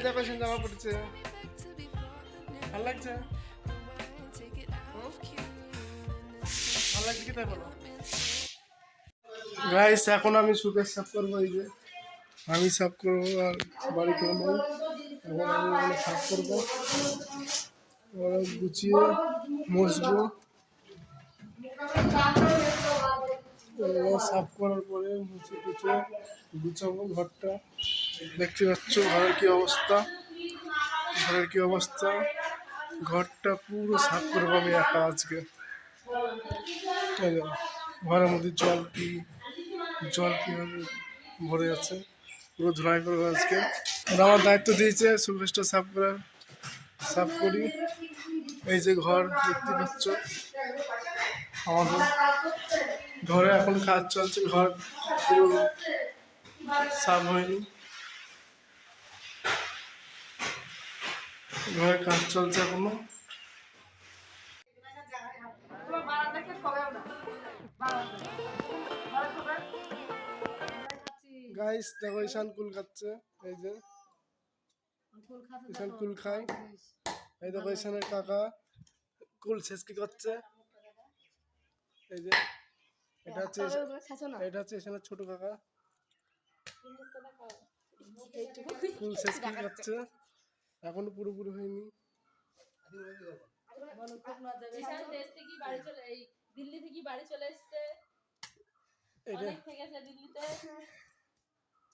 এই দেখো সে জামা পড়ছে, ভালো লাগছে? ভালো লাগছে কি তাই বলো? গাইস এখন আমি সুগার সাফ করবো, এই যে আমি সাফ করবো আর বাড়ি কেউ নেই, এখন আমি এগুলো সাফ করবো, ওরা গুছিয়ে মুছবো। এগুলো সাফ করার পরে মুছে টুছে গুছাবো ঘরটা। দেখতে পাচ্ছ ঘরের কি অবস্থা, ঘরের কি অবস্থা, ঘরটা পুরো সাফ করবো আমি একা আজকে। এই দেখো, ঘরের মধ্যে জল কিভাবে ভরে আছে, পুরো ধোলাই করবো আজকে। ওরা আমার দায়িত্ব দিয়েছে সুপেশটা সাফ করার, সাফ করি। এই যে ঘর দেখতে পাচ্ছ, আমাদের ঘরে এখন কাজ চলছে, ঘর পুরো সাফ হয়নি, ঘরে কাজ চলছে এখনো। গাইস দেখো ঈশান কুল খাচ্ছে, এই যে ঈশান কুল খায়। এই দেখো ঈশানের কাকা কুল শেষ কি করছে, এই যে এটা হচ্ছে ঈশানের ছোট কাকা, কুল শেষ কি করছে, এখনো পুরোপুরি হয়নি।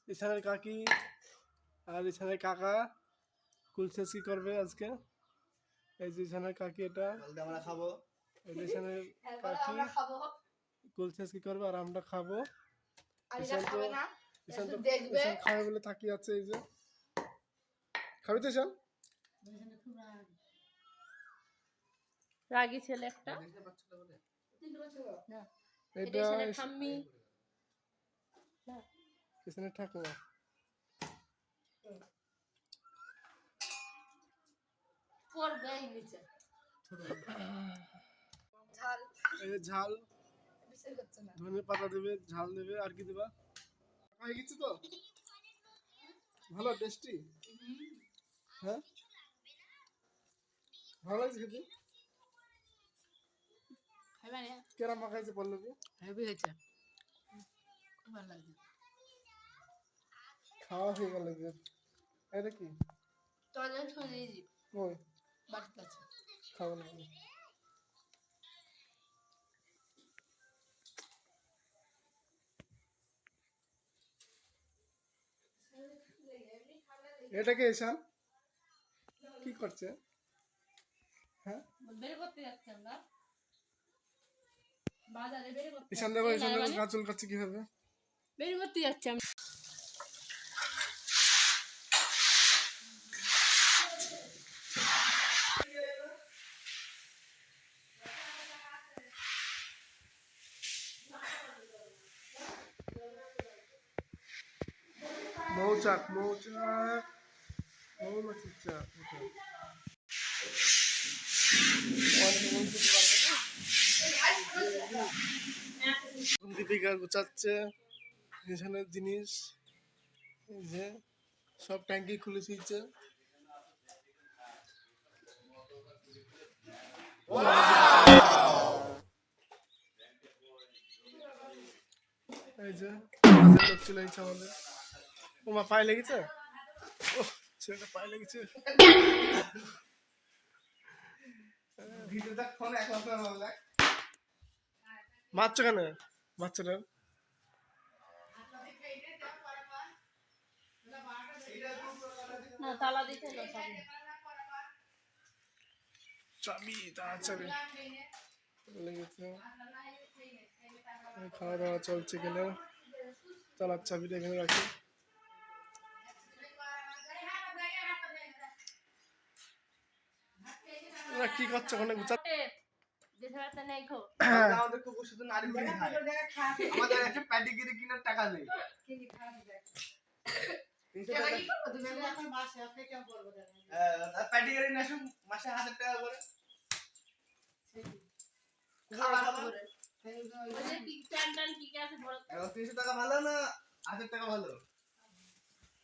ঈশানের কাকি আর ঈশানের কাকা কুল শেষ কি করবে আজকে। এই যে ঈশানের কাকি, এটা আমরা খাবো, ঈশানের কাকি কুল শেষ কি করবে আর আমরা খাবো। ঈশান তো ঈশান খাবে বলে তাকিয়ে আছে, এই যে খাবি তো ঈশান? রাগী ছেলে একটা, এটা ঈশানের ঠাকুমা। ঝাল ধনে পাতা দেবে, ঝাল দেবে, আর কি দেবা? হয়ে গেছে তো, ভালো টেস্টি। হ্যাঁ ভালো লাগছে খেতে। কেরাম মাখাইছে পল্লবী, হেভি হয়েছে, খুব ভালো লাগছে। খাওয়া হয়ে গেল। এটা কি ওই খাবো না আমি। এটা কি ঈশান কি করছে? হ্যাঁ ঈশান দেখো, ঈশান দেখো গা চুল কাটছে কিভাবে, বের করতে যাচ্ছি আমি। মৌচাক মৌমাছির চাক। দীপিকা গুছাচ্ছে ঈশানের জিনিস, এই যে সব ট্যাঙ্কি খুলে দিয়েছে। এই যে কাজের লোক চলে এসেছে আমাদের। ও মা পায়ে লেগেছে, ও ছেলেটা পায়ে লেগেছে। মারছো কেন বাচ্চাটা? চাবি চাবি লেগেছে। খাওয়া দাওয়া চলছে কিনা, তালার চাবিটা এখানে রাখি। কি করছো ওখানে গুছা? আমাদের কুকুর শুধু নারী আমাদের একটা প্যাডিগিরি কেনার টাকা নেই। প্যাডিগিরি না শুন মাসে 1000 টাকা করে খাবার 300 টাকা ভালো না 1000 টাকা ভালো?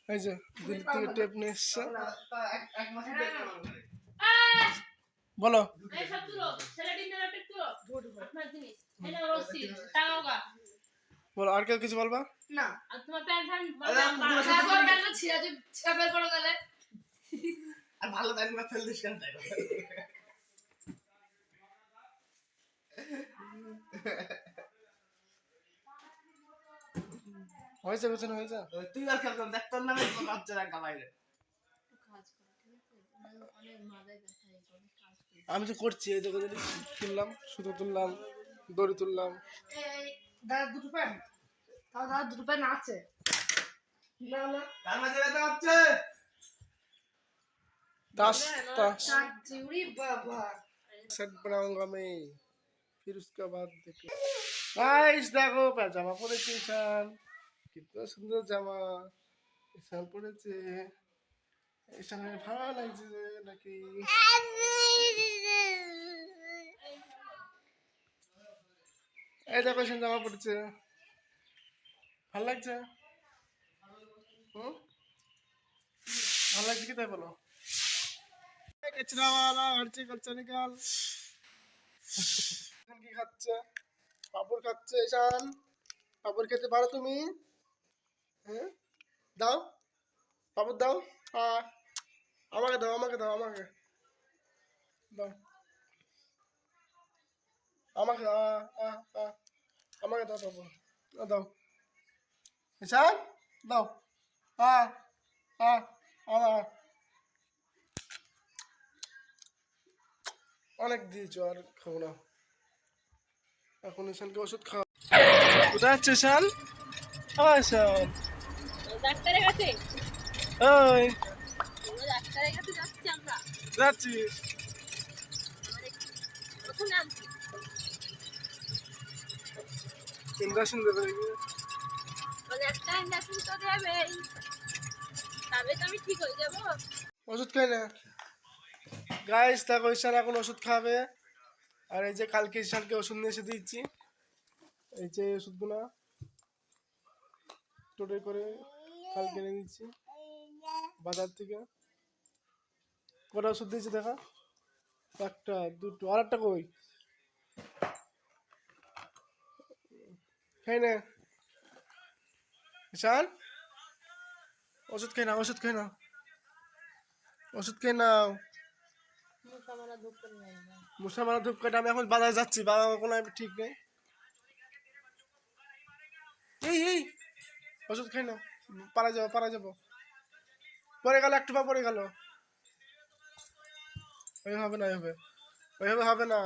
এই যে দিল্লি থেকে টেপ নিয়ে এসছে। বলো এই সব তুলো ছেলে ডিম না পেট তুলো আপনার জিনিস এটা রসি টাকাও গা বলো, আর কেউ কিছু বলবা? না আর তোমার প্যান্ট ফ্যান তারপর কেন ছিঁড়া যে ছিঁড়া বের করো তাহলে আর ভালো তাই না ফেল দিস কেন তাই হয়েছে পেছনে হয়েছে। তুই আর খেলতাম দেখতাম না বাচ্চারা গালাইলে কাজ করে ঠিক আছে অনেক মাথায় ব্যথা এই করে কাজ করে আমি তো করছি, এই দেখো তুললাম, সুতো তুললাম, দড়ি তুললাম। এই দাদা দুটো প্যান্ট তাও দাদা দুটো প্যান্ট আছে না না তার মাঝে ব্যথা হচ্ছে ताश ताश চিউড়ি বাবা सेट बनाऊंगा मैं, फिर उसके बाद देखो गाइस। देखो জামা পরেছে ঈশান, কিतना সুন্দর জামা ঈশান পরেছে। ঈশানের ভালো লাগছে নাকি? এই দেখো ঈশান জামা পরেছে, ভালো লাগছে? হুম, ভালো লাগছে কি তাই বলো? कचरा वाला हर्चे कच्चा निकाल। ঈশান কি খাচ্ছে? পাপড় খাচ্ছে ঈশান। পাপড় খেতে পারো তুমি? হ্যাঁ, দাও পাপড় দাও। আমাকে দাও, আমাকে দাও, আমাকে দাও, আমাকে আমাকে দাও পাপড়, দাও ঈশান, দাও। আমার অনেক দিয়েছো, আর খাবো না এখন। ঈশানকে ওষুধ খাওয়া। কোথায় যাচ্ছে ঈশান? ঈশান ডাক্তারের কাছে ওই ডাক্তারের কাছে যাচ্ছি আমরা যাচ্ছিস? ওখানে আনছি ইঞ্জেকশন দেবে নাকি? বলে একটা ইঞ্জেকশন তো দেবে তবে তো আমি ঠিক হয়ে যাবো ওষুধ খাই না গাইস। দেখো ঈশান এখন ওষুধ খাবে। আর এই যে কালকে ঈশানকে ওষুধ নিয়ে এসে দিচ্ছি, এই যে ওষুধগুলো টোটো করে কালকে এনে দিচ্ছি বাজার থেকে। কটা ওষুধ দিয়েছি দেখা, একটা দুটো, আর একটা কই? খাই না ঈশান, ওষুধ খাই না, ওষুধ খাই না, ওষুধ খেয়ে নাও। মশা মারা ধূপ কাটে। আমি এখন বাজারে যাচ্ছি, বাবা কোনো ঠিক নেই। এই ওষুধ খাই না, পারা যাবো, পারা যাবো। পড়ে গেল, একটু পা পড়ে গেল। ওই হবে না, ওইভাবে ওইভাবে হবে না,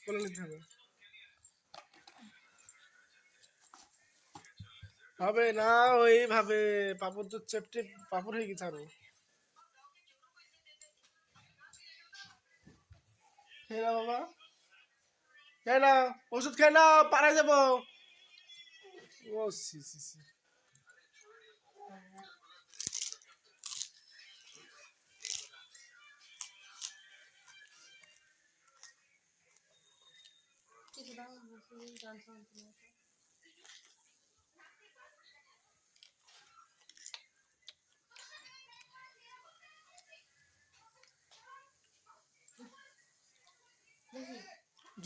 বলে নিতে হবে। হবে না ওইভাবে, পাপড় তো চেপটে পাপড় হয়ে গেছে আরো। খেয়ে না বাবা, খেয়ে না ওষুধ, খেয়ে না, পারা যাবো। ও সি সি সি কিছু দাও বসে গান শুনতে